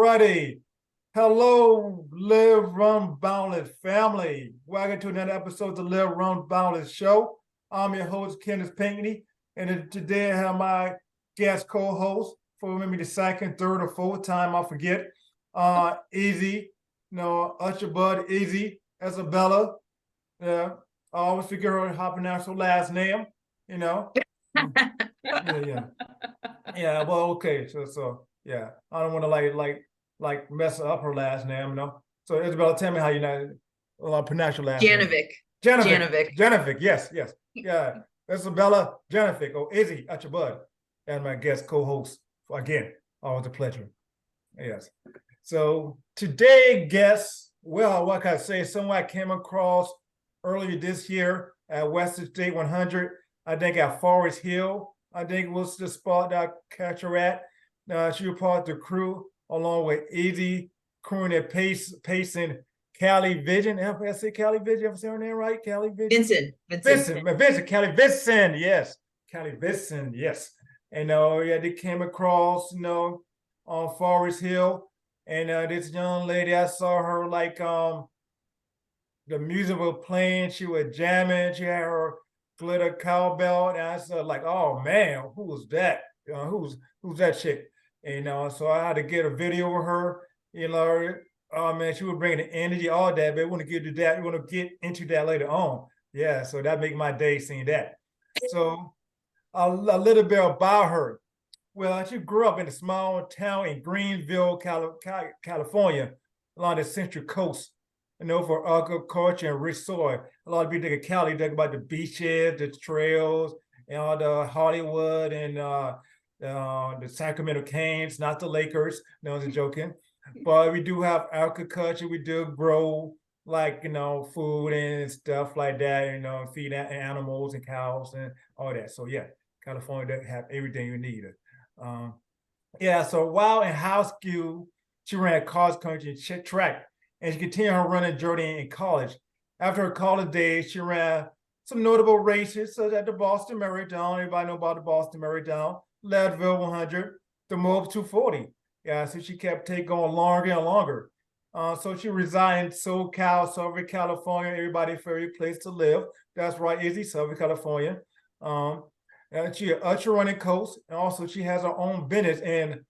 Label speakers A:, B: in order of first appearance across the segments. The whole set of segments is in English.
A: righty. Hello, Live Run Boundless family. Welcome to another episode of the Live Run Boundless show. I'm your host, Kenneth Pinckney, and today I have my guest co-host for maybe the second, third, or fourth time, I forget. Easy, Usher Bud, Easy, Isabella. Yeah, I always forget how to pronounce her last name, you know. Yeah. Yeah, well, okay. So yeah. I don't want to like mess up her last name, So Isabella, tell me how pronounce your last name.
B: Janovic.
A: Janovic, yes. Yeah. Isabella Janovic, or Izzy at your bud. And my guest co-host again. Always a pleasure. Yes. So today, guest, well, what can I say? Someone I came across earlier this year at Western State 100, I think at Forest Hill. I think was the spot that I catch her at. She was part of the crew along with Easy, crewing at pacing Callie Vision. If I say Callie Vision, if I say her name right? Callie Vision? Vincent, Callie Vincent, yes. Callie Vincent, yes. And they came across, on Forest Hill. And this young lady, I saw her like the music was playing, she was jamming, she had her glitter cowbell, and I said, like, oh man, who was that? Who's that chick? And so I had to get a video of her. Oh man, she was bringing the energy, all that. But we want to get to that. We want to get into that later on. Yeah, so that make my day seeing that. So a little bit about her. Well, she grew up in a small town in Greenville, California, along the Central Coast. For agriculture and rich soil. A lot of people think of Cali, think about the beaches, the trails, and all the Hollywood and the Sacramento Kings, not the Lakers. No, I'm joking. But we do have agriculture. We do grow food and stuff like that. Feed animals and cows and all that. So yeah, California does have everything you need. So while in high school, she ran cross country track. And she continued her running journey in college. After her college days, she ran some notable races, such as the Boston Marathon. Everybody know about the Boston Marathon, Leadville 100, the Moab 240. Yeah, so she kept going longer and longer. So she resigned in SoCal, Southern California. Everybody's favorite place to live. That's right, Izzy, Southern California. And she an ultra running coach, and also she has her own business in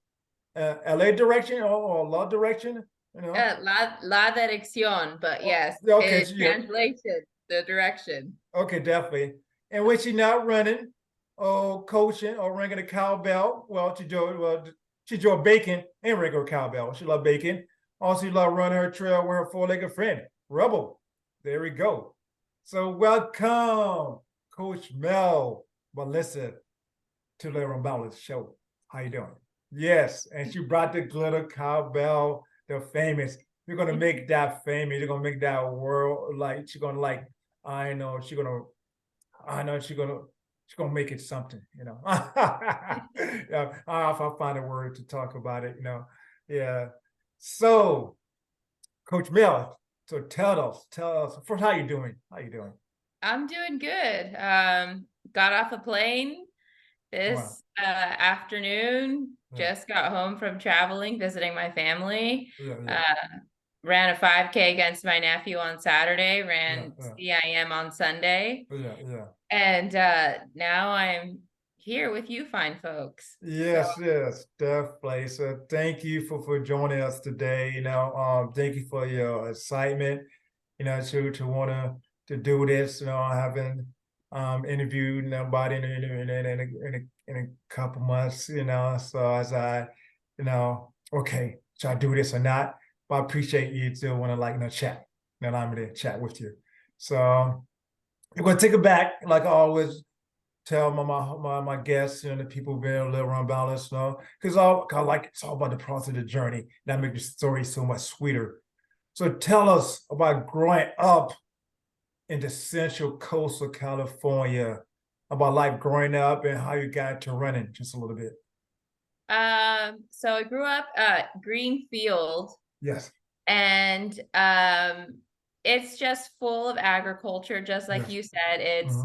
A: LA direction or law direction.
B: La dirección, but yes,
A: okay,
B: translation, the direction.
A: Okay, definitely. And when she's not running or coaching or ringing a cowbell, she enjoy baking and ringing a cowbell. She love baking. Also, she love running her trail with her four-legged friend, Rebel. There we go. So welcome, Coach Melissa, to the Boundless show. How you doing? Yes, and she brought the glitter cowbell. They're famous. You're gonna make that famous. You're gonna make that world she's gonna she's gonna make it something, Yeah, if I find a word to talk about it, Yeah. So, Coach Mel, so tell us first, how you doing?
B: I'm doing good. Got off a plane this afternoon. Just got home from traveling, visiting my family. Ran a 5K against my nephew on Saturday, ran CIM on Sunday. And now I'm here with you fine folks.
A: Yes, definitely. So thank you for joining us today. Thank you for your excitement, to want to do this. I haven't interviewed nobody in a couple months, so as I, okay, should I do this or not? But I appreciate you still want to chat. I'm going to chat with you. So I'm going to take it back, like I always tell my guests, the people being live around balance, because it's all about the process of the journey. That makes the story so much sweeter. So tell us about growing up in the Central Coast of California, about life growing up and how you got to running, just a little bit.
B: So I grew up at Greenfield.
A: Yes.
B: And it's just full of agriculture, just like you said. It's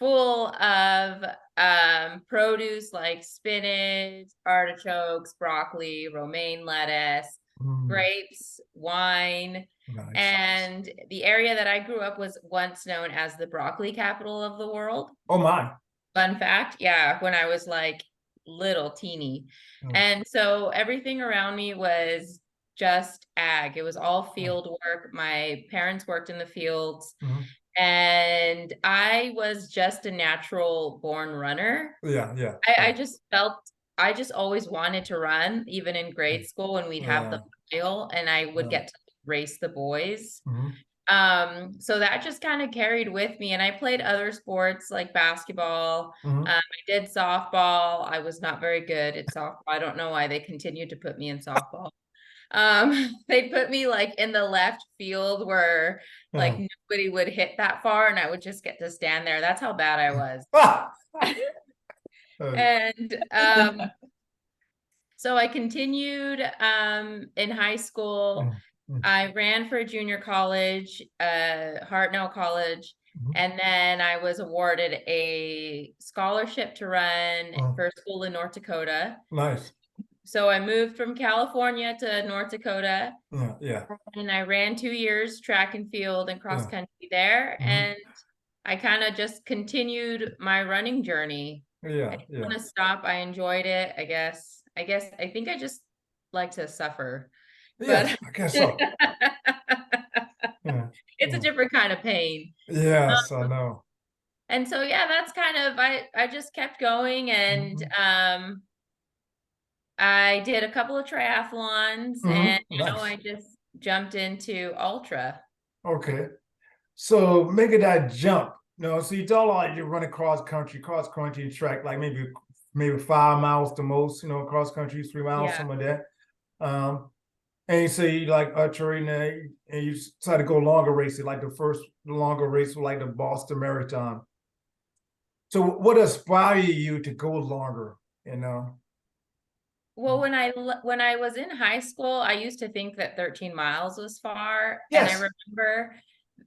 B: full of produce like spinach, artichokes, broccoli, romaine lettuce, grapes, wine.
A: Nice.
B: And the area that I grew up was once known as the broccoli capital of the world.
A: Oh my.
B: Fun fact, yeah, when I was like little teeny. And so everything around me was just ag. It was all field work. My parents worked in the fields. And I was just a natural born runner.
A: Yeah, yeah.
B: I just felt I just always wanted to run, even in grade school when we'd have the mile and I would get to race the boys. So that just kind of carried with me. And I played other sports like basketball. I did softball. I was not very good at softball. I don't know why they continued to put me in softball. They put me like in the left field where like nobody would hit that far and I would just get to stand there. That's how bad I was. And so I continued in high school. I ran for junior college, Hartnell College, and then I was awarded a scholarship to run for school in North Dakota.
A: Nice.
B: So I moved from California to North Dakota.
A: Yeah.
B: And I ran 2 years track and field and cross country there. And I kind of just continued my running journey.
A: Yeah.
B: I didn't want to stop. I enjoyed it, I guess. I think I just like to suffer.
A: Yes,
B: But
A: I guess so.
B: it's a different kind of pain.
A: Yes, I know.
B: And so yeah, that's kind of I just kept going and I did a couple of triathlons and now I just jumped into ultra.
A: Okay. So making that jump, so you told like you're running cross country track, like maybe 5 miles the most, cross country, 3 miles, something like that. And you say you like archery and you try to go longer races, like the longer race, like the Boston Marathon. So what inspired you to go longer,
B: Well, when I was in high school, I used to think that 13 miles was far.
A: Yes.
B: And I remember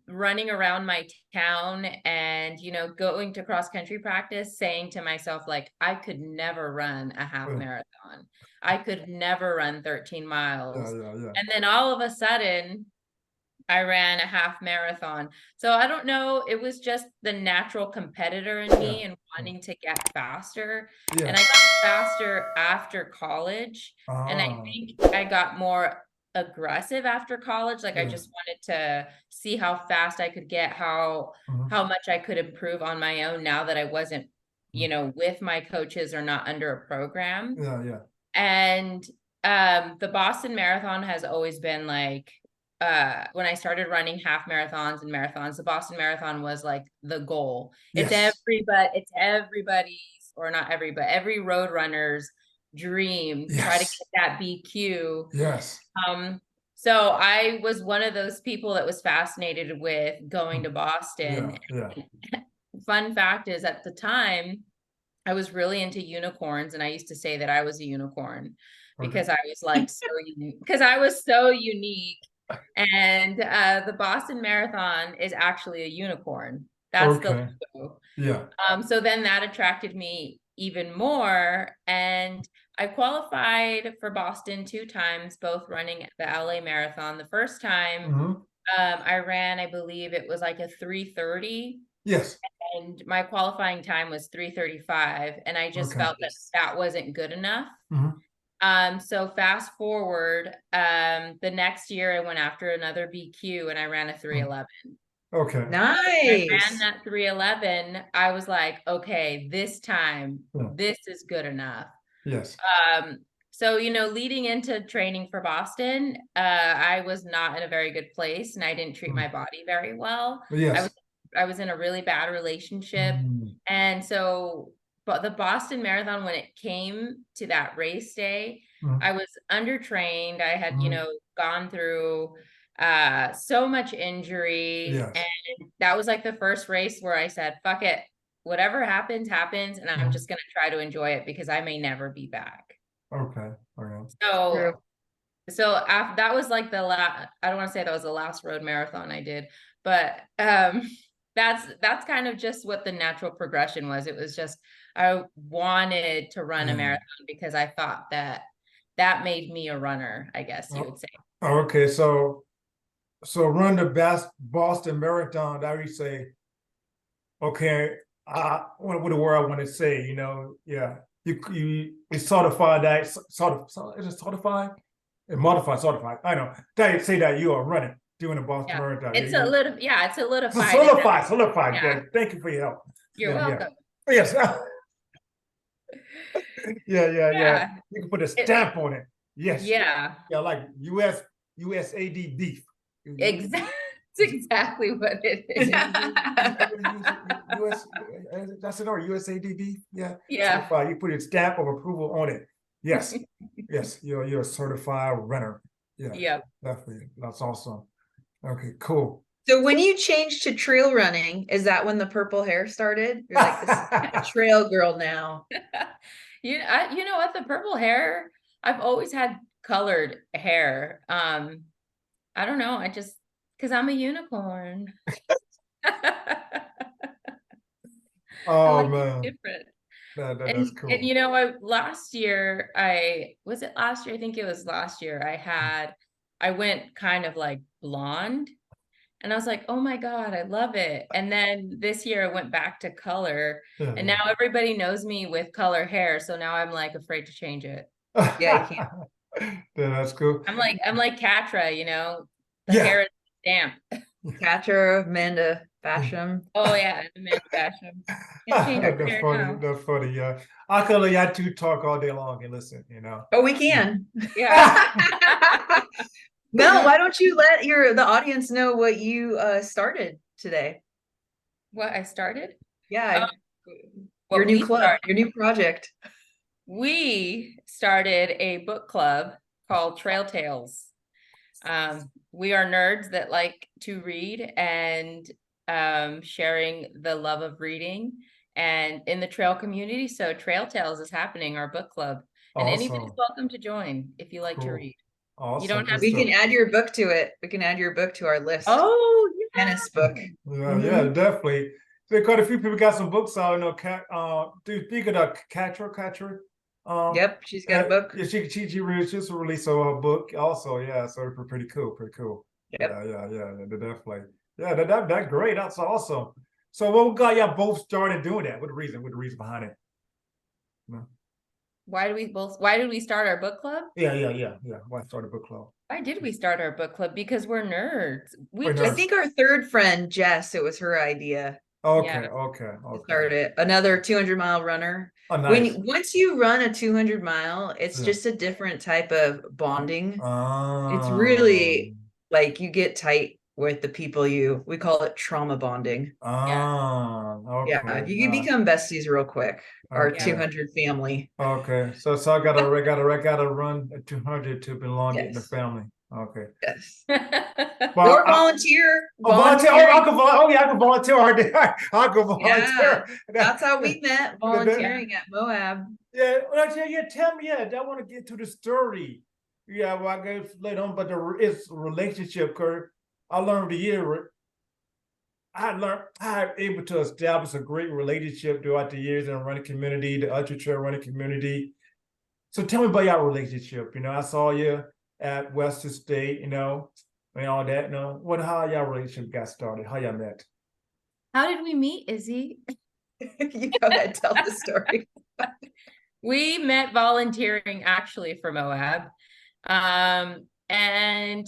B: running around my town and, going to cross country practice, saying to myself, like, I could never run a half marathon. I could never run 13 miles. And then all of a sudden, I ran a half marathon. So I don't know, it was just the natural competitor in me and wanting to get faster. And I got faster after college. And I think I got more aggressive after college. Like I just wanted to see how fast I could get, how much I could improve on my own now that I wasn't, with my coaches or not under a program. And the Boston Marathon has always been like when I started running half marathons and marathons, the Boston Marathon was like the goal. It's everybody's, or not everybody, every road runner's dream, try to get that BQ. So I was one of those people that was fascinated with going to Boston. Fun fact is, at the time, I was really into unicorns, and I used to say that I was a unicorn because I was like so unique. Because I was so unique. And the Boston Marathon is actually a unicorn. That's the logo. So then that attracted me even more. And I qualified for Boston 2 times, both running the LA Marathon. The first time I ran, I believe it was like a 3:30.
A: Yes.
B: And my qualifying time was 3:35. And I just felt that that wasn't good enough. So fast forward, the next year I went after another BQ and I ran a 3:11.
A: Okay.
C: Nice.
B: I ran that 3:11. I was like, okay, this time, this is good enough.
A: Yes.
B: So, leading into training for Boston, I was not in a very good place and I didn't treat my body very well.
A: Yes.
B: I was in a really bad relationship. And so, but the Boston Marathon, when it came to that race day, I was undertrained. I had, gone through so much injury. And that was like the first race where I said, fuck it, whatever happens, happens. And I'm just going to try to enjoy it because I may never be back.
A: Okay.
B: So after that was like the last, I don't want to say that was the last road marathon I did, but that's kind of just what the natural progression was. It was just I wanted to run a marathon because I thought that that made me a runner, I guess you would say.
A: Okay, so run the Boston Marathon. I would say, okay, what the word I want to say, yeah, you certify that is it certified? It modified, certified. I know. They say that you are running doing the Boston
B: Yeah.
A: Marathon.
B: It's
A: Yeah,
B: a little, yeah, it's
A: so
B: solidified.
A: solidified.
B: Yeah.
A: Yeah, thank you for your help.
B: You're
A: Yeah,
B: welcome.
A: yes. Yeah.
B: Yeah.
A: You can put a stamp on it. Yes.
B: Yeah.
A: Yeah, like USAD beef.
B: Exactly. That's exactly what it is.
A: US, that's it, or USAD beef. Yeah.
B: Yeah.
A: Certified. You put a stamp of approval on it. Yes. Yes. You're a certified runner. Yeah.
B: Yep.
A: Definitely. That's awesome. Okay, cool.
C: So when you changed to trail running, is that when the purple hair started? You're like, this is a trail girl now.
B: You know what? The purple hair, I've always had colored hair. I don't know. I just, because I'm a unicorn. I
A: Oh
B: like to
A: man.
B: be different.
A: That's cool.
B: And last year, was it last year? I think it was last year. I went kind of like blonde. And I was like, oh my God, I love it. And then this year I went back to color.
A: Yeah,
B: And now everybody knows me with color hair. So now I'm like afraid to change it.
C: Yeah, you can't.
A: Yeah, that's cool.
B: I'm like Katra, the
A: Yeah.
B: hair is stamp.
C: Catcher, Amanda Basham.
B: Oh yeah, Amanda Basham. Can't change her
A: That's
B: hair
A: funny.
B: now.
A: That's funny. Yeah. I could let y'all two talk all day long and listen,
C: Oh, we can.
B: Yeah.
C: No, why don't you let the audience know what you started today?
B: What I started?
C: Yeah,
B: What
C: your new
B: we
C: club,
B: started.
C: your new project.
B: We started a book club called Trail Tales. We are nerds that like to read and sharing the love of reading and in the trail community. So Trail Tales is happening, our book club. And anybody's
A: Awesome.
B: welcome to join if you like to read. You don't
A: Awesome.
B: have
C: We can add your book to it. We can add your book to our list.
B: Oh, yeah.
C: Tennis book.
A: Yeah, definitely. So quite a few people got some books out. Do you think of the Catcher?
C: Yep, she's got a book.
A: Yeah, she just released a book also. Yeah, so pretty cool.
C: Yep.
A: Yeah, definitely. Yeah, that's great. That's awesome. So what got y'all both started doing that? What the reason? What the reason behind it?
B: Why did we start our book club?
A: Yeah. Why start a book club?
B: Why did we start our book club? Because we're nerds.
C: I think our third friend, Jess, it was her idea.
A: Okay.
C: Started it. Another 200-mile runner.
A: Oh, nice.
C: Once you run a 200-mile, it's just a different type of bonding. It's really like you get tight with the people we call it trauma bonding.
A: Okay.
C: Yeah, you can become besties real quick. Our 200 family.
A: Okay, so I gotta run a 200 to belong in the family. Okay.
C: Yes.
A: Well,
C: or volunteer.
A: Volunteer. I can volunteer. I can volunteer.
C: Yeah, that's how we met, volunteering at Moab.
A: Yeah, tell me. Yeah, I want to get to the story. Yeah, well, I guess later on, but it's a relationship, Kurt. I learned over the year. I'm able to establish a great relationship throughout the years in the running community, the ultra trail running community. So tell me about your relationship. I saw you at Western State, and all that. How y'all relationship got started? How y'all met?
B: How did we meet, Izzy?
C: You go ahead, tell the story.
B: We met volunteering actually for Moab. And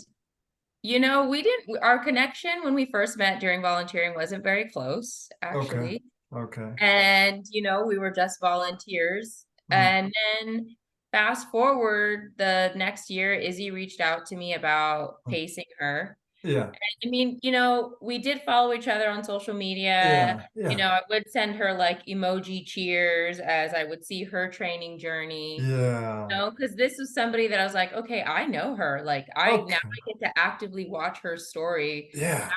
B: our connection when we first met during volunteering wasn't very close, actually.
A: Okay.
B: And, we were just volunteers. And then fast forward the next year, Izzy reached out to me about pacing her.
A: Yeah.
B: And, we did follow each other on social media.
A: Yeah.
B: I would send her like emoji cheers as I would see her training journey.
A: Yeah.
B: Because this was somebody that I was like, okay, I know her. Like now I get to actively watch her story happen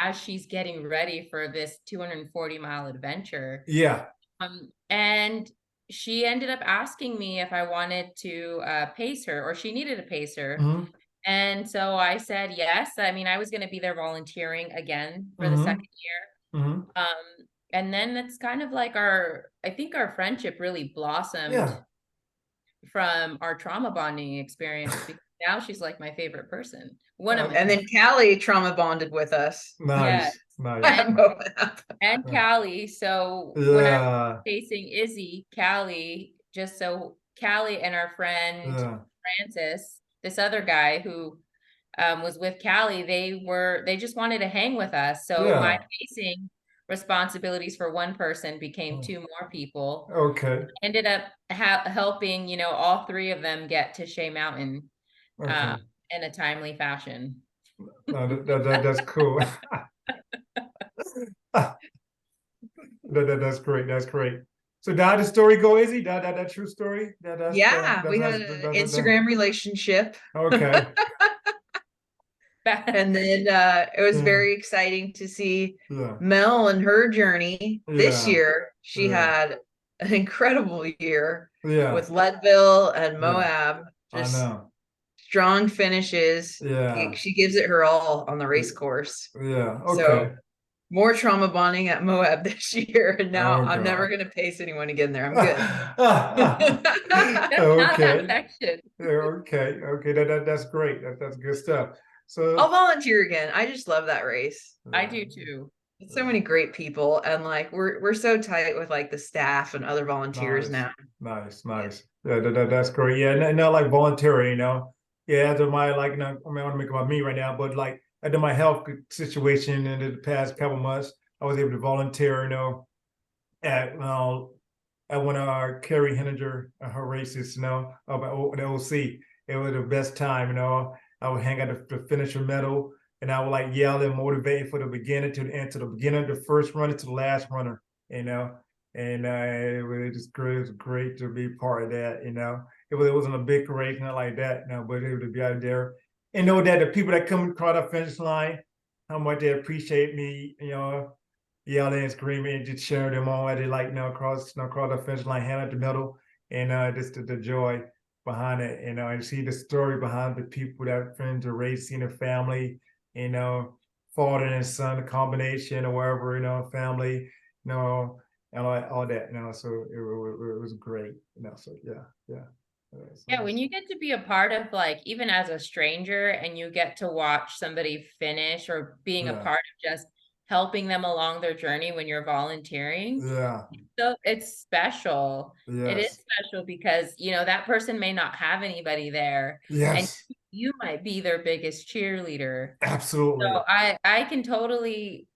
B: as she's getting ready for this 240-mile adventure.
A: Yeah.
B: And she ended up asking me if I wanted to pace her, or she needed a pacer. And so I said yes. I mean, I was going to be there volunteering again for the second year.
A: Mm-hmm.
B: And then it's kind of like I think our friendship really blossomed
A: Yeah.
B: from our trauma bonding experience, because now she's like my favorite person.
C: And then Callie trauma bonded with us.
A: Nice.
B: And Callie. So when I was facing Izzy, Callie and our friend Francis, this other guy who was with Callie, they just wanted to hang with us. So my facing responsibilities for one person became 2 more people.
A: Okay.
B: Ended up helping, you know, all 3 of them get to Shea Mountain in a timely fashion.
A: That's cool. That's great. That's great. So how did the story go, Izzy? That true story?
C: We had an Instagram relationship.
A: Okay.
C: And then it was very exciting to see Mel and her journey. This year, she had an incredible year with Leadville and Moab. Just
A: I know.
C: Strong finishes. She gives it her all on the race course.
A: Okay.
C: So more trauma bonding at Moab this year. And now I'm never going to pace anyone again there. I'm good.
A: Okay. That's great. That's good stuff. So
C: I'll volunteer again. I just love that race.
B: I do too.
C: So many great people, and like we're so tight with like the staff and other volunteers now.
A: Nice. Yeah, that's great. Yeah, not like volunteering, you know. Yeah, after my I mean, I want to make about me right now, but like after my health situation in the past couple months, I was able to volunteer, you know, at one of our Carrie Henninger, her races, you know, at the OC. It was the best time, you know. I would hang out the finisher medal, and I would like yell and motivate from the beginning to the end, to the beginning of the first runner to the last runner, you know. And it was great to be part of that, you know. It wasn't a big race, not like that, you know, but able to be out there and know that the people that come across the finish line, how much they appreciate me, you know, yelling and screaming and just sharing them on. They like, you know, across the finish line, hand out the medal, and just the joy behind it, you know, and see the story behind the people that friends are raised, seeing their family, you know, father and son, a combination or wherever, you know, family, you know, and all that, you know. So it was great, you know. So
B: yeah, when you get to be a part of, like, even as a stranger, and you get to watch somebody finish, or being a part of just helping them along their journey when you're volunteering. So it's special. It is special because, you know, that person may not have anybody there. And you might be their biggest cheerleader.
A: Absolutely.
B: So I can totally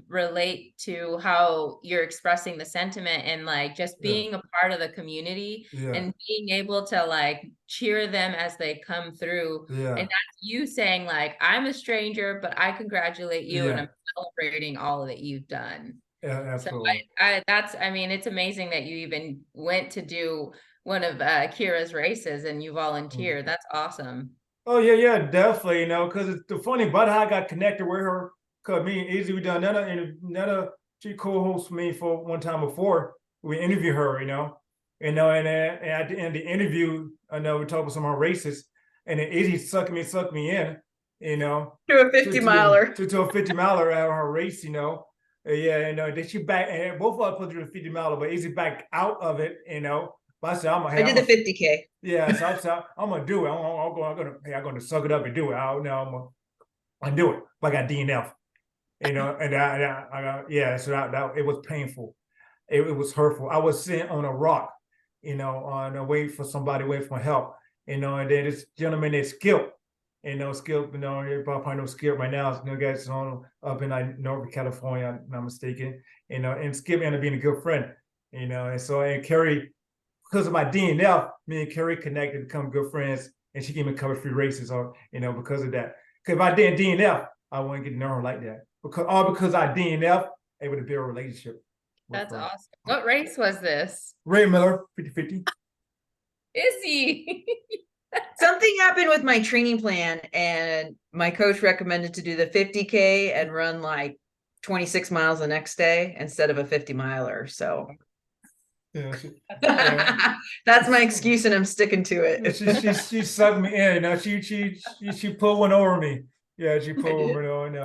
B: relate to how you're expressing the sentiment, and like just being a part of the community and being able to like cheer them as they come through. And that's you saying like, I'm a stranger, but I congratulate you and I'm celebrating all that you've done.
A: Absolutely.
B: So I mean, it's amazing that you even went to do one of Kira's races and you volunteered. That's awesome.
A: Oh yeah, definitely. You know, because it's the funny about how I got connected with her. Cause me and Izzy, we done another she co-hosted me for one time before. We interviewed her, you know, and at the end of the interview, I know we talked about some of her races, and then Izzy sucked me in, you know,
C: to a 50-miler,
A: to a 50-miler at her race, you know. Yeah, you know, then she back, and both of us put through the 50-miler, but Izzy back out of it, you know. But I said,
C: I did the 50K.
A: Yeah, so I'm gonna do it. I'm gonna suck it up and do it. I'm gonna do it. But I got DNF, you know, and so that it was painful. It was hurtful. I was sitting on a rock, you know, on a wait for somebody, wait for help, you know, and then this gentleman named Skip, you know, you probably know Skip right now. You know, guys on up in like Northern California, if I'm not mistaken, you know, and Skip ended up being a good friend, you know, and Carrie, because of my DNF, me and Carrie connected, become good friends, and she gave me cover free races, or you know, because of that. Because if I didn't DNF, I wouldn't get to know her like that. Because I DNF, able to build a relationship.
B: That's awesome. What race was this?
A: Ray Miller, 50-50.
B: Is he?
C: Something happened with my training plan, and my coach recommended to do the 50K and run like 26 miles the next day instead of a 50-miler. So that's my excuse, and I'm sticking to it.
A: She sucked me in. You know, she pulled one over me. Yeah, she pulled one over me.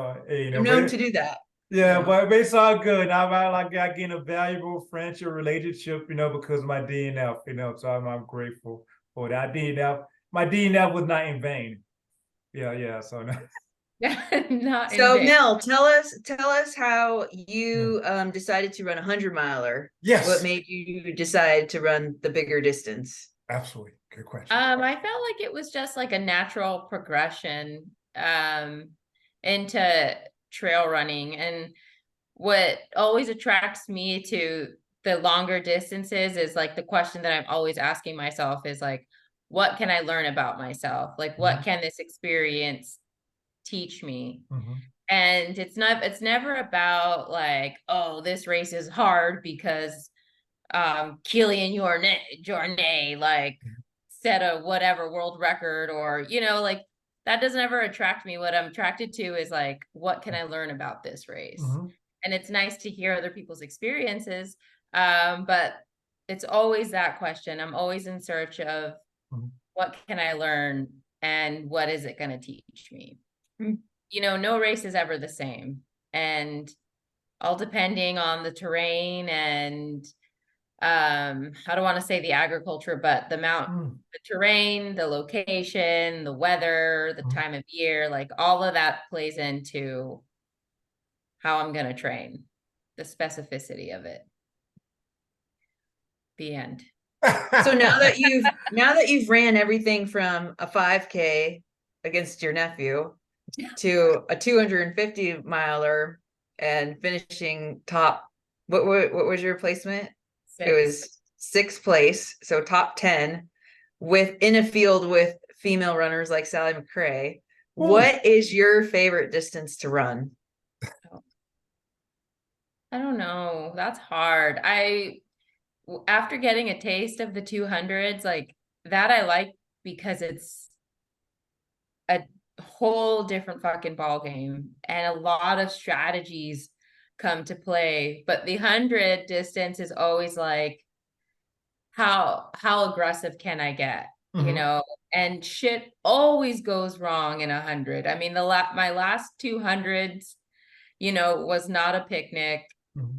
A: You know,
C: I'm known to do that.
A: Yeah, but it's all good. I like I gained a valuable friendship relationship, because of my DNF, so I'm grateful for that. My DNF was not in vain. Yeah. So no.
B: Not in
C: So
B: vain.
C: Mel, tell us how you decided to run 100-miler.
A: Yes.
C: What made you decide to run the bigger distance?
A: Absolutely. Good question.
B: I felt like it was just like a natural progression into trail running. And what always attracts me to the longer distances is like the question that I'm always asking myself is like, what can I learn about myself? Like, what can this experience teach me? And it's never about like, oh, this race is hard because Kilian Jornet like set a whatever world record, or like that doesn't ever attract me. What I'm attracted to is like, what can I learn about this race? And it's nice to hear other people's experiences, but it's always that question. I'm always in search of what can I learn and what is it going to teach me? No race is ever the same, and all depending on the terrain and I don't want to say the agriculture, but the terrain, the location, the weather, the time of year, like all of that plays into how I'm going to train, the specificity of it. The end.
C: So now that you've ran everything from a 5K against your nephew to a 250 miler and finishing top, what was your placement? It was 6th place, so top 10 in a field with female runners like Sally McRae. What is your favorite distance to run?
B: I don't know. That's hard. After getting a taste of the 200s, like that I like because it's a whole different fucking ball game and a lot of strategies come to play. But the 100 distance is always like, how aggressive can I get? And shit always goes wrong in 100. I mean, my last 200s, was not a picnic.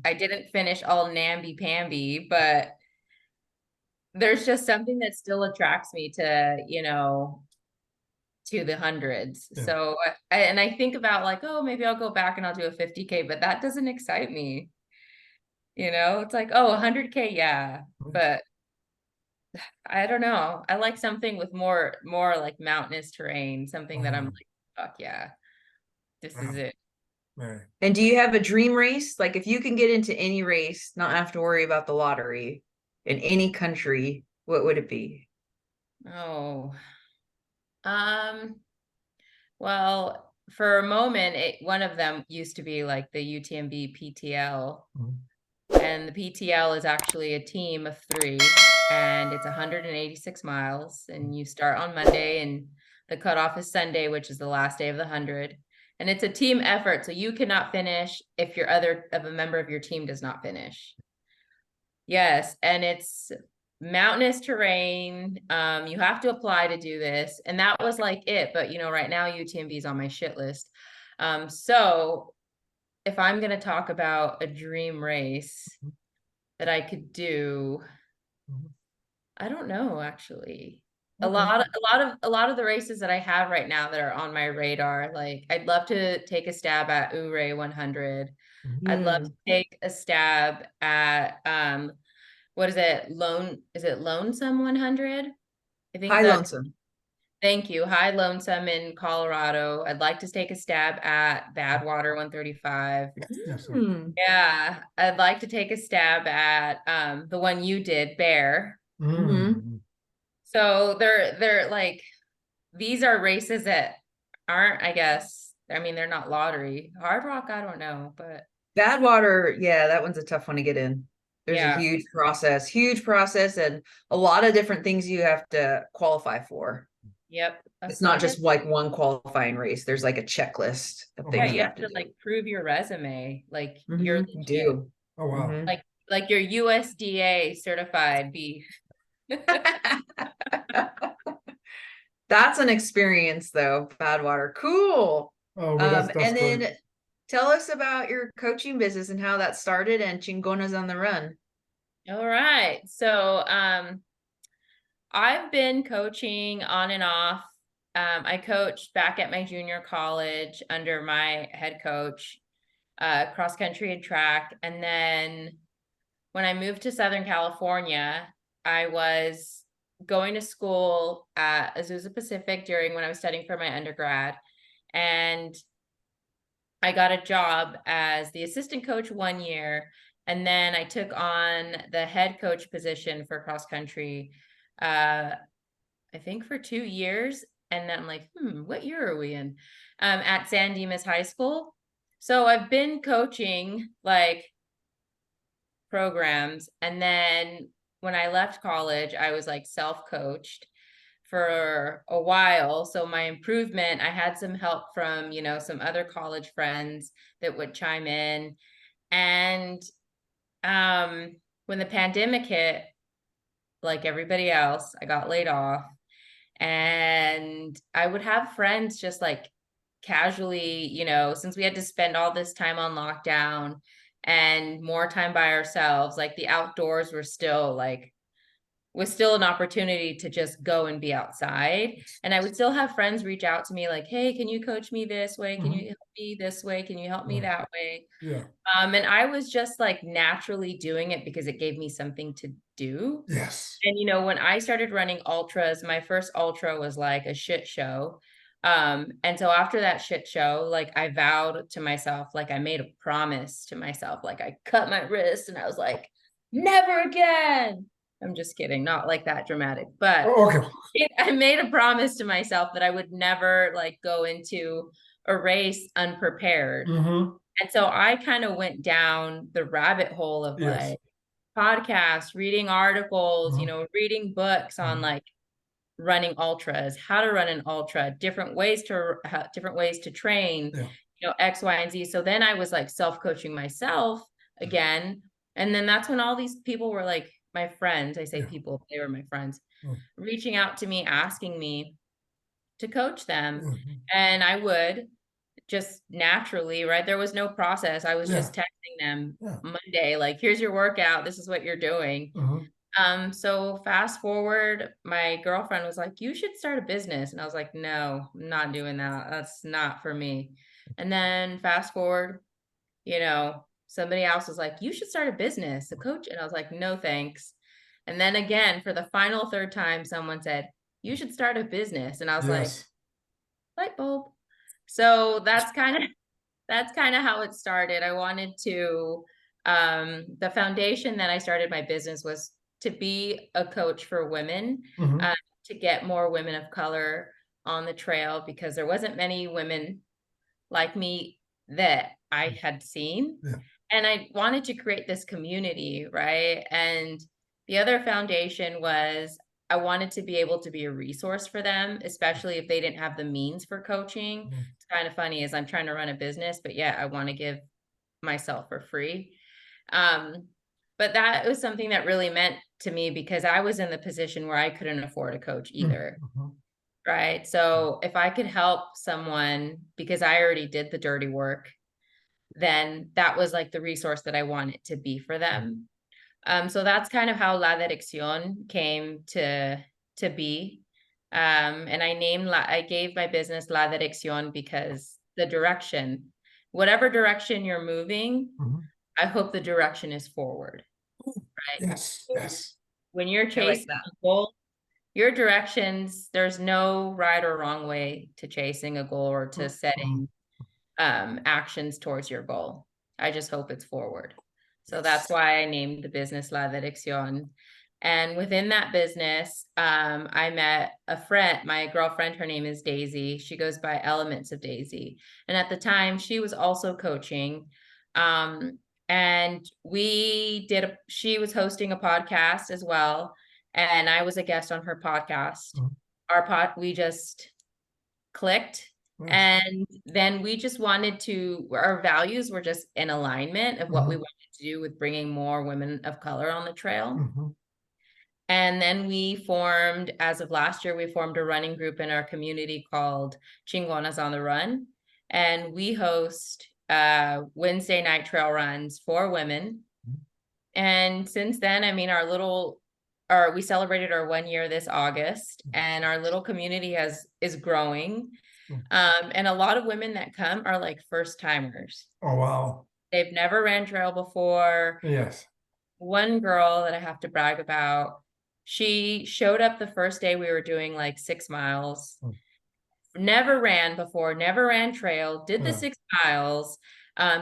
B: I didn't finish all namby-pamby, but there's just something that still attracts me to, to the 100s. Yeah. So, I think about like, oh, maybe I'll go back and I'll do a 50K, but that doesn't excite me. It's like, oh, 100K, yeah, but I don't know. I like something with more like mountainous terrain, something that I'm like, fuck yeah, this is it.
C: And do you have a dream race? Like if you can get into any race, not have to worry about the lottery in any country, what would it be?
B: Oh, well, for a moment, one of them used to be like the UTMB PTL. And the PTL is actually a team of 3, and it's 186 miles. And you start on Monday, and the cutoff is Sunday, which is the last day of the 100. And it's a team effort, so you cannot finish if a member of your team does not finish. Yes, and it's mountainous terrain. You have to apply to do this, and that was like it. But right now UTMB is on my shit list. So if I'm going to talk about a dream race that I could do, I don't know, actually. A lot of the races that I have right now that are on my radar, like I'd love to take a stab at Ouray 100. I'd love to take a stab at what is it? Lonesome 100? I think
C: High Lonesome.
B: Thank you. High Lonesome in Colorado. I'd like to take a stab at Badwater 135. Yeah, I'd like to take a stab at the one you did, Bear. So they're like, these are races that aren't, I guess, I mean, they're not lottery. Hard Rock, I don't know, but
C: Badwater, yeah, that one's a tough one to get in. There's a huge process and a lot of different things you have to qualify for.
B: Yep.
C: It's not just like one qualifying race. There's like a checklist of things
B: you have to like prove your resume. Like you're legit.
C: You do.
A: Oh wow.
B: Like you're USDA certified beef.
C: That's an experience though, Badwater. Cool.
A: Oh, that's
C: and then
A: great.
C: Tell us about your coaching business and how that started and Chingonas on the Run.
B: All right. So I've been coaching on and off. I coached back at my junior college under my head coach, cross country and track. And then when I moved to Southern California, I was going to school at Azusa Pacific when I was studying for my undergrad. And I got a job as the assistant coach 1 year. And then I took on the head coach position for cross country, I think for 2 years. And then I'm like, what year are we in? At San Dimas High School. So I've been coaching like programs. And then when I left college, I was like self-coached for a while. So my improvement, I had some help from, some other college friends that would chime in. And when the pandemic hit, like everybody else, I got laid off. And I would have friends just like casually, since we had to spend all this time on lockdown and more time by ourselves, like the outdoors was still an opportunity to just go and be outside. And I would still have friends reach out to me like, hey, can you coach me this way? Can you help me this way? Can you help me that way?
A: Yeah.
B: And I was just like naturally doing it because it gave me something to do.
A: Yes.
B: And when I started running ultras, my first ultra was like a shit show. And so after that shit show, like I vowed to myself, like I made a promise to myself, like I cut my wrist and I was like, never again. I'm just kidding, not like that dramatic, but
A: Okay.
B: I made a promise to myself that I would never like go into a race unprepared. And so I kind of went down the rabbit hole of
A: Yes.
B: like podcasts, reading articles, reading books on like running ultras, how to run an ultra, different ways to train, X, Y, and Z. So then I was like self-coaching myself again. And then that's when all these people were like my friends. I say people, they were my friends, reaching out to me, asking me to coach them. And I would just naturally, right? There was no process. I was just texting them Monday, like, here's your workout. This is what you're doing. So fast forward, my girlfriend was like, you should start a business. And I was like, no, I'm not doing that. That's not for me. And then fast forward, somebody else was like, you should start a business, a coach. And I was like, no, thanks. And then again, for the final third time, someone said, you should start a business. And I was like, light bulb. So that's kind of how it started. I wanted to, the foundation that I started my business was to be a coach for women, to get more women of color on the trail, because there wasn't many women like me that I had seen. And I wanted to create this community, right? And the other foundation was I wanted to be able to be a resource for them, especially if they didn't have the means for coaching. It's kind of funny as I'm trying to run a business, but I want to give myself for free. But that was something that really meant to me because I was in the position where I couldn't afford a coach either. Right. So if I could help someone because I already did the dirty work, then that was like the resource that I wanted to be for them. So that's kind of how La Dirección came to be. And I gave my business La Dirección because the direction, whatever direction you're moving, I hope the direction is forward. Right.
A: Yes.
B: When you're chasing a goal, your directions, there's no right or wrong way to chasing a goal or to setting actions towards your goal. I just hope it's forward. So that's why I named the business La Dirección. And within that business, I met a friend, my girlfriend, her name is Daisy. She goes by Elements of Daisy. And at the time she was also coaching. And she was hosting a podcast as well. And I was a guest on her podcast. We just clicked. And then we just our values were just in alignment of what we wanted to do with bringing more women of color on the trail. And then as of last year, we formed a running group in our community called Chingonas on the Run. And we host Wednesday night trail runs for women. And since then, I mean, we celebrated our 1 year this August, and our little community is growing. And a lot of women that come are like first timers.
A: Oh, wow.
B: They've never ran trail before.
A: Yes.
B: One girl that I have to brag about, she showed up the first day we were doing like 6 miles. Never ran before, never ran trail, did the 6 miles,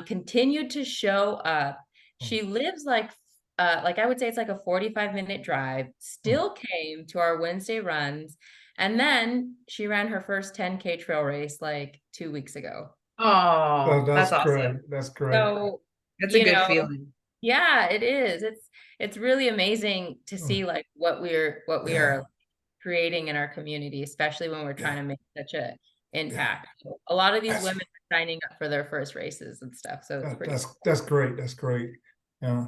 B: continued to show up. She lives like I would say it's like a 45-minute drive, still came to our Wednesday runs. And then she ran her first 10K trail race like 2 weeks ago.
C: Oh,
A: that's
C: that's
A: great.
C: awesome.
A: That's great.
B: So,
C: That's a good feeling.
B: yeah, it is. It's really amazing to see like what we are creating in our community, especially when we're trying to make such an impact. So a lot of these women are signing up for their first races and stuff. So it's pretty
A: that's great. That's great. Yeah.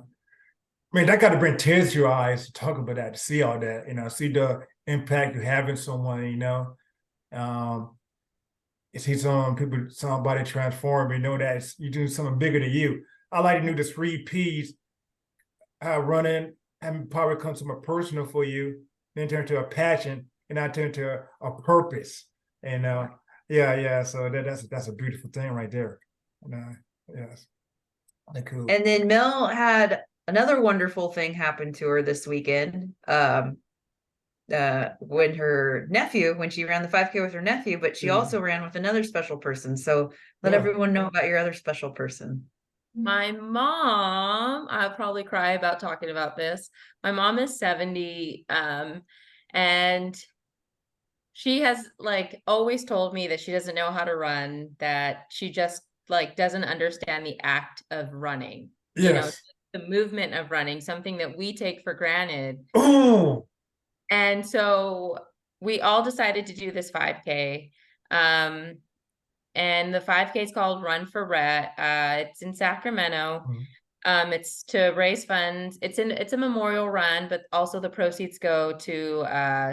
A: I mean, that got to bring tears to your eyes to talk about that, to see all that, see the impact you have in someone, you see somebody transform, that you do something bigger than you. I like to know the 3 Ps, how running and probably comes from a personal for you, then turn to a passion, and I turn to a purpose. And so that's a beautiful thing right there. Yes. Cool.
C: And then Mel had another wonderful thing happen to her this weekend. When she ran the 5K with her nephew, but she also ran with another special person. So let everyone know about your other special person.
B: My mom, I'll probably cry about talking about this. My mom is 70, and she has like always told me that she doesn't know how to run, that she just like doesn't understand the act of running.
A: Yes.
B: The movement of running, something that we take for granted.
A: Oh.
B: And so we all decided to do this 5K. And the 5K is called Run for Rhett. It's in Sacramento. It's to raise funds. It's a memorial run, but also the proceeds go to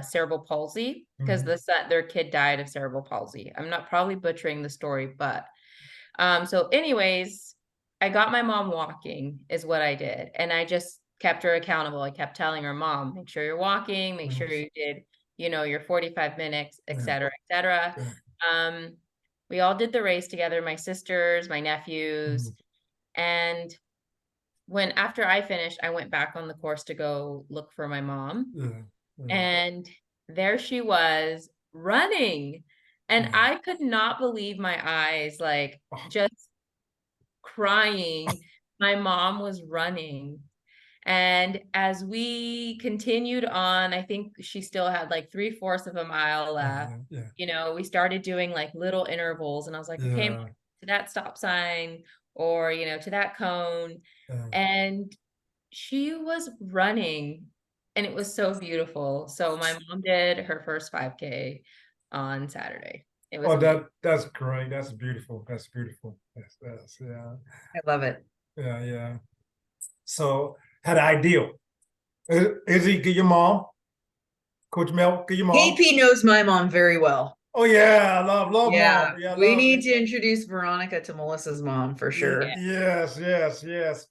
B: cerebral palsy, because their kid died of cerebral palsy. I'm not probably butchering the story, but so anyways, I got my mom walking is what I did. And I just kept her accountable. I kept telling her, Mom, make sure you're walking, make sure you did, your 45 minutes, et cetera, et cetera. We all did the race together, my sisters, my nephews. And after I finished, I went back on the course to go look for my mom. And there she was running. And I could not believe my eyes, like just crying. My mom was running. And as we continued on, I think she still had like 3/4 of a mile left. We started doing like little intervals, and I was like, okay, Mom, to that stop sign, or, to that cone. And she was running, and it was so beautiful. So my mom did her first 5K on Saturday. It was
A: that's great. That's beautiful. That's beautiful. Yeah.
C: I love it.
A: Yeah. So had an ideal. Izzy, get your mom. Coach Mel, get your mom.
C: KP knows my mom very well.
A: Oh yeah, I love mom. Yeah,
C: we need to introduce Veronica to Melissa's mom for sure.
A: Yes,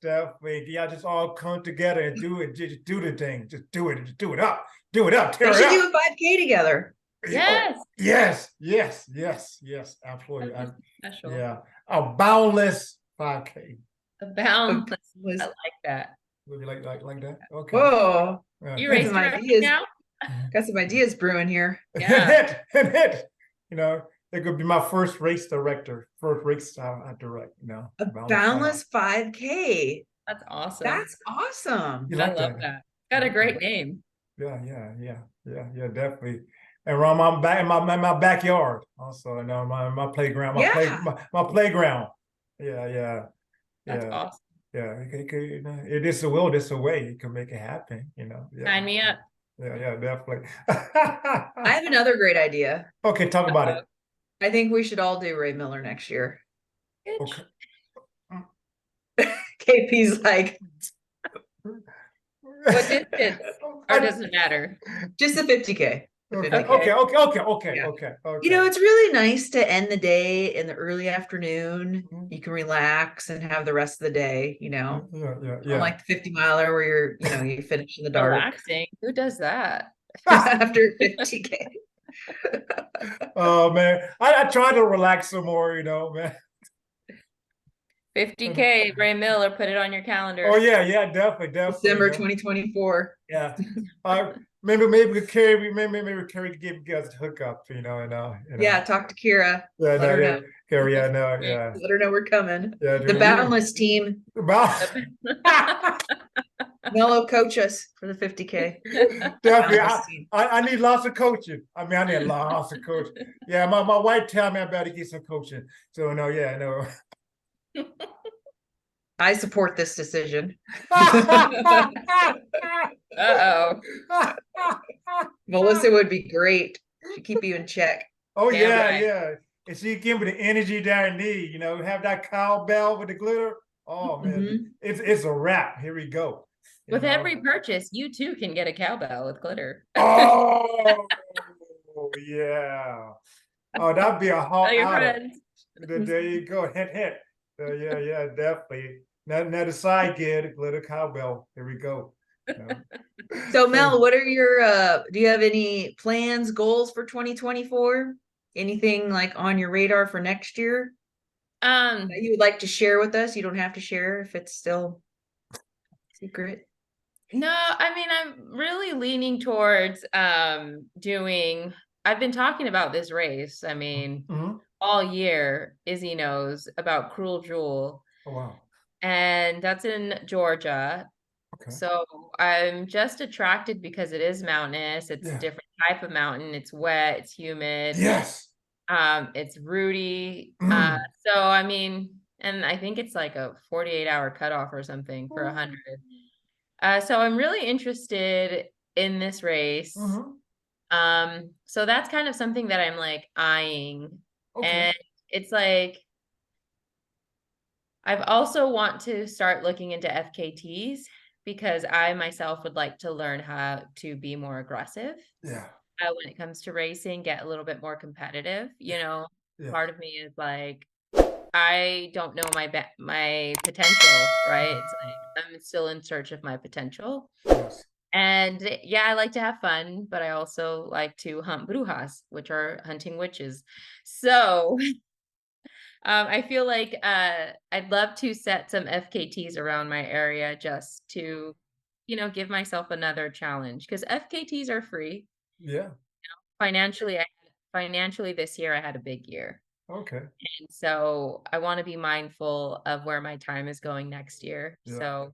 A: definitely. Yeah, just all come together and do it. Just do the thing. Just do it. Just do it up. Do it up.
C: We should do a 5K together.
B: Yes.
A: Yes. Absolutely.
B: Special.
A: Yeah. A boundless 5K.
B: A boundless. I like that.
A: Would you like that? Okay.
C: Whoa.
B: You race some ideas now?
C: Got some ideas brewing here.
B: Yeah.
A: Hit. It could be my first race director. First race I direct,
C: A boundless 5K.
B: That's awesome.
C: That's awesome.
A: I love
B: that. Got a great name.
A: Yeah, definitely. And around my backyard also, my playground, my playground. Yeah.
B: That's awesome.
A: Yeah, it is the will, it's the way. You can make it happen,
B: Sign me up.
A: Yeah, definitely.
C: I have another great idea.
A: Okay, talk about it.
C: I think we should all do Ray Miller next year.
A: Okay.
C: KP's like,
B: what distance? Or does it matter?
C: Just the 50K.
A: Okay,
C: 50K.
A: okay.
C: You know, it's really nice to end the day in the early afternoon.
A: Mhm.
C: You can relax and have the rest of the day, you know.
A: Yeah.
C: Unlike the 50 miler where you're, you know, you finish in the dark
B: Relaxing. Who does that?
C: after 50K.
A: Oh man, I try to relax some more, you know, man.
B: 50K, Ray Miller, put it on your calendar.
A: Oh yeah, definitely.
C: December
A: You know?
C: 2024.
A: Yeah. Maybe Carrie, maybe Carrie could give you guys a hookup, you know,
C: Yeah, talk to Kira.
A: Yeah,
C: Let her know.
A: Carrie, yeah, no, yeah.
C: Let her know we're coming.
A: Yeah,
C: The Boundless team. Mello, coach us for the 50K.
A: Definitely. I need lots of coaching. I mean, I need lots of coaching. Yeah, my wife tell me I better get some coaching. So no, yeah, no.
C: I support this decision.
B: Uh-oh.
C: Melissa would be great. She'd keep you in check.
A: Oh
B: Damn
A: yeah.
B: right.
A: And she give me the energy that I need, you know, have that cowbell with the glitter. Oh man, it's a wrap. Here we go.
B: With every purchase, you too can get a cowbell with glitter.
A: Oh yeah. Oh, that'd be a hot
B: Tell your
A: outer.
B: friends.
A: There you go. Hit. Yeah, definitely. Now the side gig, glitter cowbell. Here we go.
C: So Mel, what are your do you have any plans, goals for 2024? Anything like on your radar for next year that you would like to share with us? You don't have to share if it's still secret.
B: No, I mean, I'm really leaning towards doing, I've been talking about this race. I mean, all year, Izzy knows about Cruel Jewel.
A: Oh wow.
B: And that's in Georgia.
A: Okay.
B: So I'm just attracted because it is mountainous. It's a different type of mountain. It's wet, it's humid.
A: Yes.
B: It's rooty. So I mean, and I think it's like a 48-hour cutoff or something for 100. So I'm really interested in this race. So that's kind of something that I'm like eyeing. And it's like, I've also want to start looking into FKTs because I myself would like to learn how to be more aggressive.
A: Yeah.
B: When it comes to racing, get a little bit more competitive. You know, part of me is like, I don't know my potential, right? It's like I'm still in search of my potential.
A: Yes.
B: And yeah, I like to have fun, but I also like to hunt brujas, which are hunting witches. So I feel like I'd love to set some FKTs around my area just to, you know, give myself another challenge because FKTs are free.
A: Yeah.
B: Financially, financially this year I had a big year.
A: Okay.
B: And so I want to be mindful of where my time is going next year. So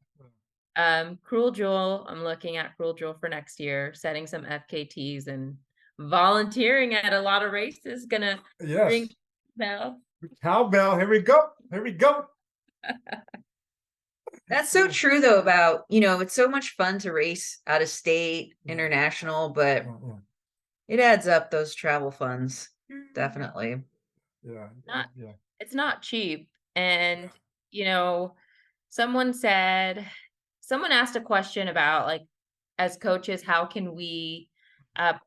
B: Cruel Jewel, I'm looking at Cruel Jewel for next year, setting some FKTs and volunteering at a lot of races gonna ring bells.
A: Cowbell, here we go.
C: That's so true though about, you know, it's so much fun to race out of state, international, but it adds up those travel funds. Definitely.
A: Yeah.
B: It's not cheap. And, you know, someone asked a question about like, as coaches, how can we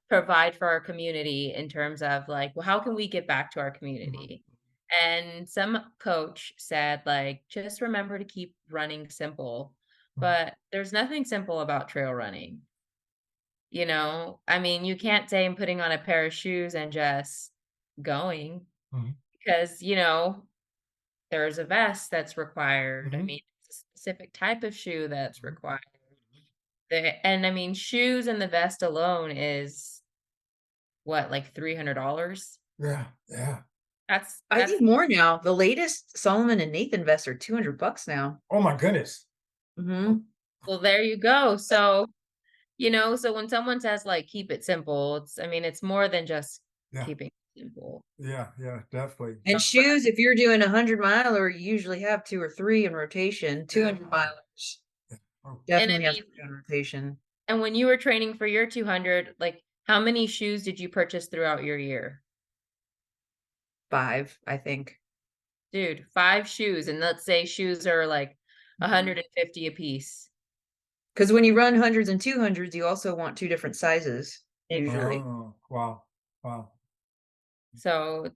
B: provide for our community in terms of like, well, how can we give back to our community? And some coach said, like, just remember to keep running simple. But there's nothing simple about trail running. You know, I mean, you can't say I'm putting on a pair of shoes and just going because, you know, there's a vest that's required. I mean, it's a specific type of shoe that's required. And I mean, shoes and the vest alone is what, like $300?
A: Yeah.
C: I think more now. The latest Solomon and Nathan vests are $200 now.
A: Oh my goodness.
B: Well, there you go. So, you know, so when someone says like keep it simple, I mean, it's more than just keeping it simple.
A: Yeah, definitely.
C: And shoes, if you're doing 100-miler, you usually have 2 or 3 in rotation. 200-milers definitely have 3 in rotation.
B: And when you were training for your 200, like how many shoes did you purchase throughout your year?
C: 5, I think.
B: Dude, 5 shoes. And let's say shoes are like 150 a piece.
C: Because when you run hundreds and 200s, you also want 2 different sizes. usually.
A: Oh, wow. Wow.
B: So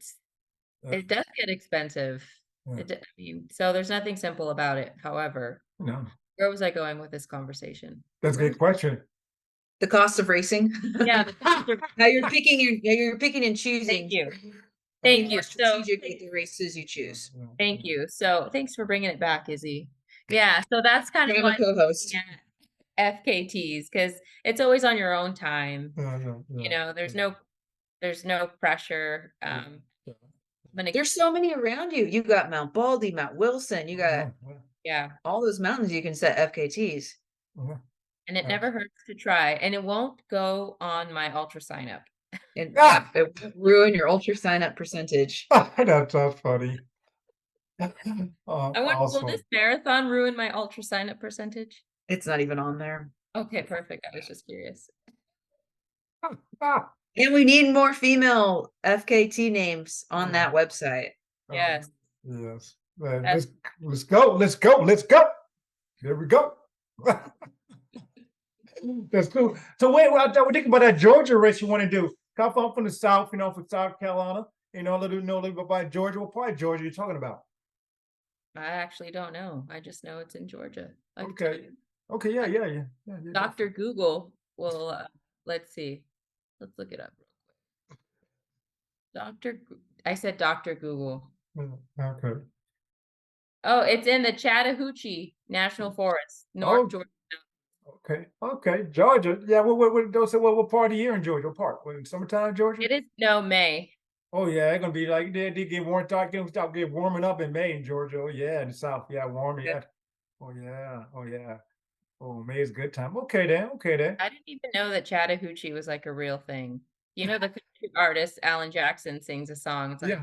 A: Uh,
B: it does get expensive.
A: yeah.
B: I mean, so there's nothing simple about it. However,
A: No,
B: where was I going with this conversation?
A: that's a good question.
C: The cost of racing.
B: Yeah, the cost of-
C: Now you're picking and choosing.
B: Thank you.
C: Being
B: Thank you.
C: more
B: So
C: strategic with the races you choose.
B: thank you. So thanks for bringing it back, Izzy. Yeah, so that's kind of
C: I'm a
B: why
C: co-host.
B: FKTs, because it's always on your own time. You know, there's no pressure.
C: There's so many around you. You got Mount Baldy, Mount Wilson. You got
B: Yeah,
C: all those mountains you can set FKTs.
B: and it never hurts to try, and it won't go on my ultra sign up.
C: And yeah, it won't ruin your ultra sign up percentage.
A: That's funny.
B: I wonder, will this marathon ruin my ultra sign up percentage?
C: It's not even on there.
B: Okay, perfect. I was just curious.
C: And we need more female FKT names on that website.
B: Yes.
A: Yes. Let's go. Let's go. Let's go. There we go. That's cool. So wait, we're thinking about that Georgia race you want to do. Come from the South, you know, from South Carolina. You know, a little bit about Georgia. What part of Georgia are you talking about?
B: I actually don't know. I just know it's in Georgia.
A: Okay. Okay. Yeah.
B: Dr. Google will, let's see. Let's look it up real quick. I said Dr. Google.
A: Okay.
B: Oh, it's in the Chattahoochee National Forest, North Georgia.
A: Okay. Georgia. Yeah. What part of the year in Georgia? What part? When summertime, Georgia?
B: It is May.
A: Oh yeah, it's gonna be like they get warm. Start get warming up in May in Georgia. Oh yeah, in the South. Yeah, warm. Yeah. Oh yeah. Oh, May is a good time. Okay then.
B: I didn't even know that Chattahoochee was like a real thing. You know, the country artist Alan Jackson sings a song. It's like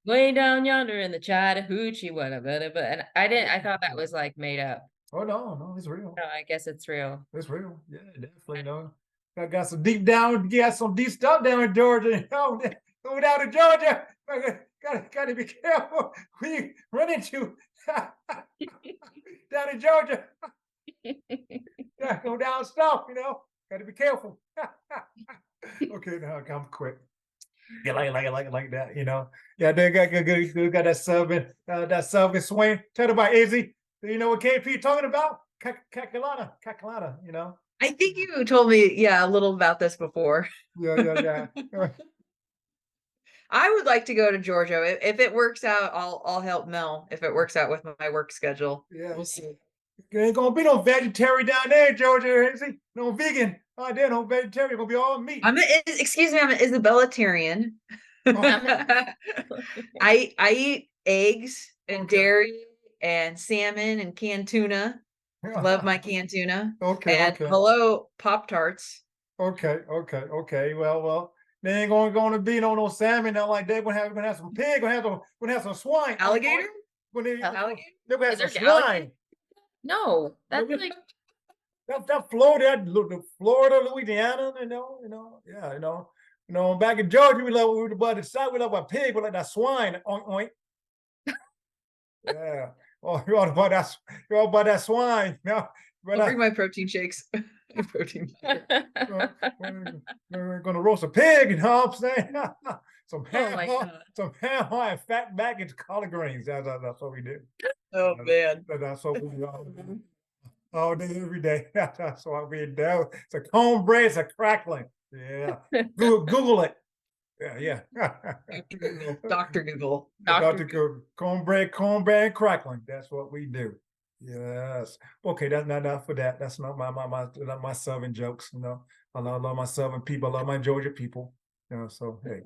B: way down yonder in the Chattahoochee, whatever. And I thought that was like made up.
A: Oh no, it's real.
B: No, I guess it's real.
A: It's real. Yeah, definitely. No, I got some deep stuff down in Georgia. You know, go down to Georgia. Gotta be careful. We run into down in Georgia. Yeah, go down stuff. You know, gotta be careful. Okay, now I'm quick. Yeah, like that. You know. Yeah, they got that southern swing. Tell me about Izzy. Do you know what KP talking about? Kakalana, you know.
C: I think you told me, a little about this before.
A: Yeah.
C: I would like to go to Georgia. If it works out, I'll help Mel if it works out with my work schedule.
A: Yeah, we'll see. There ain't gonna be no vegetarian down there in Georgia, is he? No vegan. Oh, there no vegetarian. Gonna be all meat.
C: Excuse me, I'm an Isabellatarian. I eat eggs and dairy and salmon and canned tuna. Love my canned tuna. And hello, Pop-Tarts.
A: Okay. Well, there ain't gonna be no salmon now like that. We're gonna have some pig. We're gonna have some swine.
C: Alligator?
A: Alligator? They're gonna have some swine.
B: Alligator? No, that's like
A: that Florida, Louisiana. You know. Back in Georgia, we love the side. We love our pig. We like that swine. Oink. Yeah. Oh, you're all about that swine. No,
C: I'll bring my protein shakes.
A: We're gonna roast a pig. You know what I'm saying? some ham, and fat back into collard greens. That's what we do.
C: Oh man,
A: that's what we do all day, every day. That's what we do. It's a cornbread. It's a crackling. Yeah. Google it. Yeah.
C: Dr. Google.
A: Dr. Google. Cornbread, and crackling. That's what we do. Yes. Okay, that's not enough for that. That's not my Southern jokes. You know, I love my Southern people. I love my Georgia people. You know, so hey,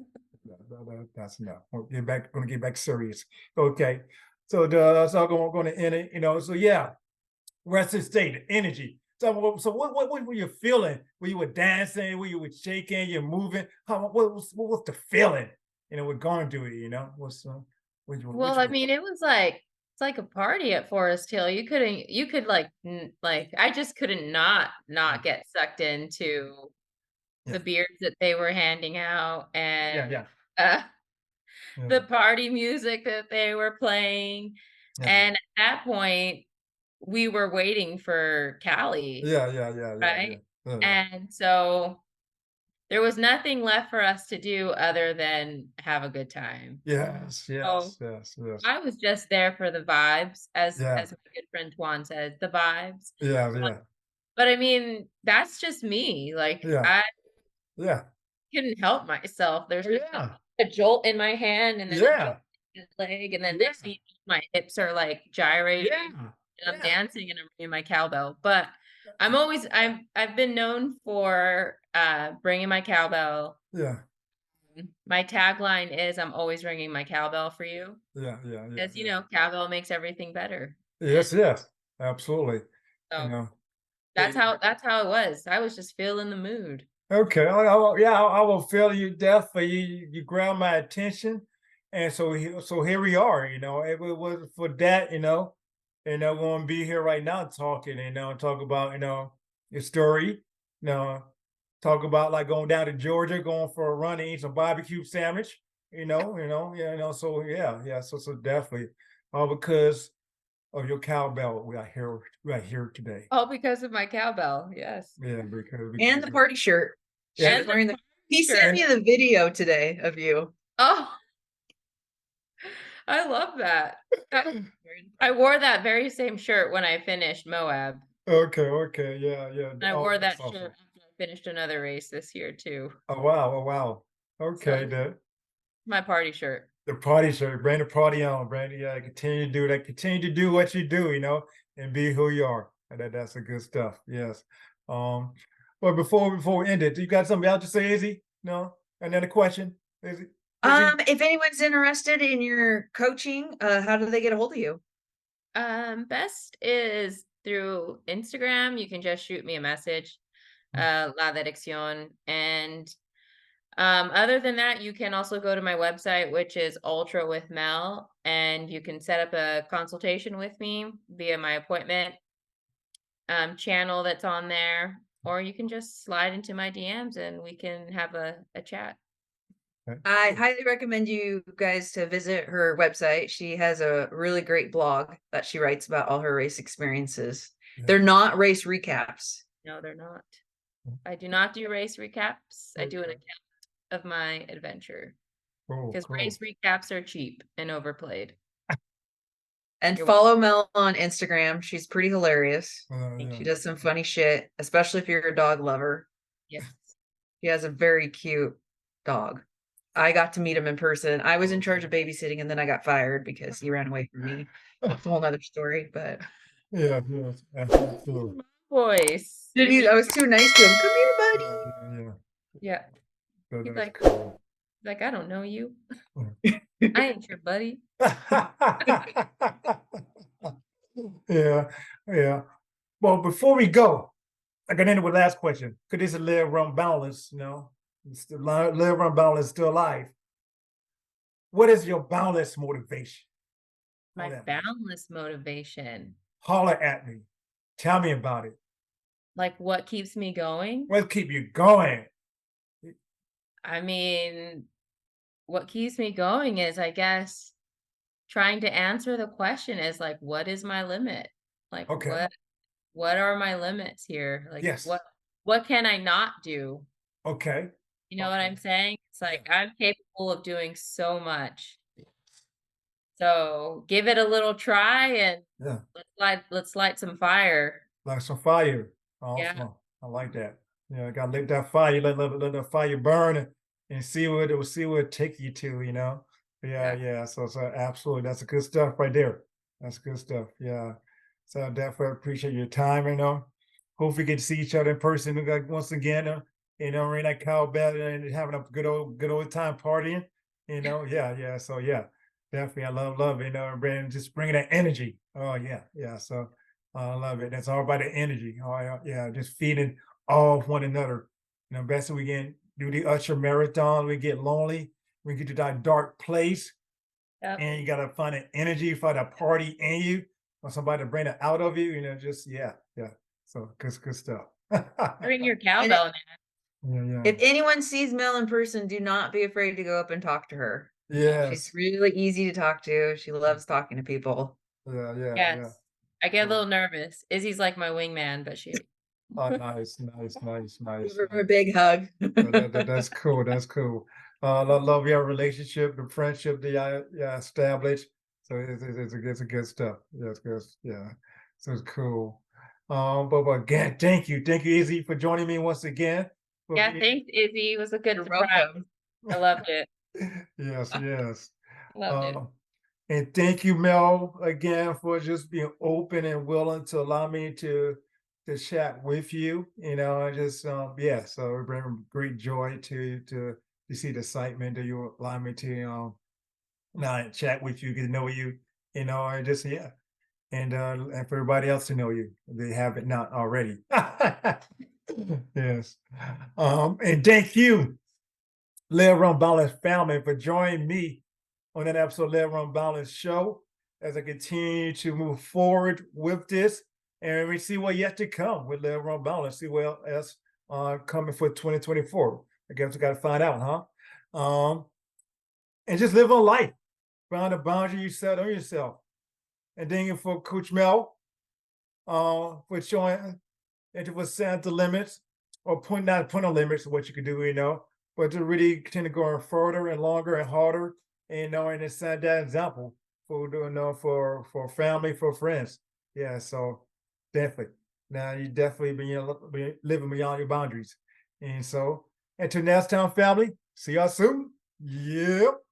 A: that's enough. Gonna get back serious. Okay. So that's all going to end it. You know. So yeah, rest state, energy. So what were you feeling? Were you dancing? Were you shaking? You're moving? What was the feeling? You know, we're going through it. You know,
B: well, I mean, it was like it's like a party at Forest Hill. You could like I just couldn't not get sucked into the beers that they were handing out and the party music that they were playing. And at that point, we were waiting for Callie.
A: Yeah.
B: Right. And so there was nothing left for us to do other than have a good time.
A: Yes,
B: So
A: yes.
B: I was just there for the vibes,
A: Yeah,
B: as my good friend Tuan says, the vibes.
A: yeah,
B: But I mean, that's just me. Like
A: yeah,
B: I
A: yeah,
B: couldn't help myself. There's just
A: yeah,
B: a jolt in my hand and then a jolt
A: yeah,
B: in my leg, and then
A: yeah,
B: my hips are like gyrating.
A: yeah,
B: And I'm
A: yeah,
B: dancing and I'm ringing my cowbell. But I've been known for bringing my cowbell.
A: yeah,
B: My tagline is I'm always ringing my cowbell for you. Because
A: yeah.
B: cowbell makes everything better. And
A: Yes, absolutely. You
B: so
A: know,
B: that's how it was. I was just feeling the mood.
A: okay, I will feel you death for you. You grab my attention, and so here we are. If it was for that, we're gonna be here right now talking. Talk about your story. You know, talk about like going down to Georgia, going for a run and eat some barbecue sandwich. Yeah. So yeah. So definitely, all because of your cowbell. We are here today.
B: All because of my cowbell. Yes.
A: Yeah, because
C: And the party shirt. She's
A: yeah,
B: And
C: wearing the. He
B: shirt.
C: sent me the video today of you.
B: Oh, I love that. I wore that very same shirt when I finished Moab.
A: okay, yeah.
B: And I
A: Oh,
B: wore that
A: that's
B: shirt
A: awesome.
B: after I finished another race this year too.
A: Oh wow.
B: So
A: Okay,
B: my party shirt.
A: the party shirt, bring the party on, Brandy. Yeah, continue to do that. Continue to do what you do, and be who you are. And that's the good stuff. Yes. Um, but before we end it, you got something else to say, Izzy? No? Another question? Izzy?
C: If anyone's interested in your coaching, how do they get a hold of you?
B: Best is through Instagram. You can just shoot me a message, La Dirección. And other than that, you can also go to my website, which is Ultra with Mel, and you can set up a consultation with me via my appointment channel that's on there, or you can just slide into my DMs and we can have a chat.
A: Okay,
C: I
A: cool.
C: highly recommend you guys to visit her website. She has a really great blog that she writes about all her race experiences.
A: Yeah.
C: They're not race recaps.
B: No, they're not. I do not do race recaps. I do an
A: Okay.
B: account of my adventure
A: Cool,
B: because
A: cool.
B: race recaps are cheap and overplayed.
C: And
B: You're
C: follow Mel on Instagram. She's pretty hilarious.
A: Yeah.
C: She does some funny shit, especially if you're a dog lover.
B: Yes.
C: She has a very cute dog. I got to meet him in person. I was in charge of babysitting and then I got fired because he ran away from me. That's a whole nother story, but
A: Yeah, absolutely.
B: Voice.
C: I was too nice to him. Come here, buddy.
A: Yeah.
B: Yeah.
A: So
B: He's
A: that's
B: like,
A: cool.
B: I don't know you. I ain't your buddy.
A: Yeah. Well, before we go, I got into with last question. Could this live run balance? Still live run balance still alive. What is your boundless motivation?
B: My
A: Holler at me.
B: boundless motivation.
A: Holler at me. Tell me about it.
B: Like what keeps me going?
A: What keep you going?
B: I mean, what keeps me going is, I guess, trying to answer the question is like, what is my limit? Like
A: Okay.
B: what are my limits here? Like
A: Yes.
B: what can I not do?
A: Okay.
B: You know what I'm saying? It's like I'm capable of doing so much. So give it a little try and
A: Yeah.
B: let's light some fire.
A: Like some fire.
B: Yeah.
A: Awesome. I like that. Yeah, gotta let that fire, let the fire burn and see what it take you to, Yeah. So absolutely. That's a good stuff right there. That's good stuff. Yeah. So I definitely appreciate your time. Hope we get to see each other in person once again. Ring that cowbell and having a good old time partying. Yeah. So yeah, definitely. I love it, and just bringing that energy. Oh yeah. So I love it. That's all about the energy. Oh yeah, just feeding off one another. Best we can do the Usher marathon. We get lonely. We get to that dark place,
B: Yep.
A: and you gotta find an energy for the party in you, or somebody to bring it out of you. Just yeah. So good stuff.
B: Bring your cowbell, man.
A: Yeah.
C: If anyone sees Mel in person, do not be afraid to go up and talk to her.
A: Yes.
C: She's really easy to talk to. She loves talking to people.
A: Yeah.
B: Yes. I get a little nervous. Izzy's like my wingman, but she
A: Oh, nice, nice, nice, nice.
C: Give her a big hug.
A: That's cool. That's cool. I love your relationship, the friendship that y'all established. So it's a good stuff. Yeah, it's good. Yeah, so it's cool. But again, thank you, Izzy, for joining me once again.
B: Yeah, thanks, Izzy. It was a good
C: You're
B: surprise.
C: welcome.
B: I loved it.
A: Yes, yes.
B: Loved it.
A: And thank you, Mel, again for just being open and willing to allow me to chat with you. You know, I just yeah, so it brings great joy to see the excitement that you allow me to now chat with you, get to know you, you know, and just yeah. And for everybody else to know you, they have it not already. Yes. And thank you, Live Run Balance family, for joining me on that episode of Live Run Balance show as I continue to move forward with this. And we see what yet to come with Live Run Balance, see what else coming for 2024. I guess we got to find out, huh? And just live on life. Find a boundary you set on yourself. And thank you for Coach Mel for showing and to set the limits or not putting limits of what you can do, you know, but to really continue going further and longer and harder, and, you know, and to set that example for doing, you know, for family, for friends. Yeah, so definitely. Now you definitely be living beyond your boundaries. And so until next time, family, see y'all soon. Yep.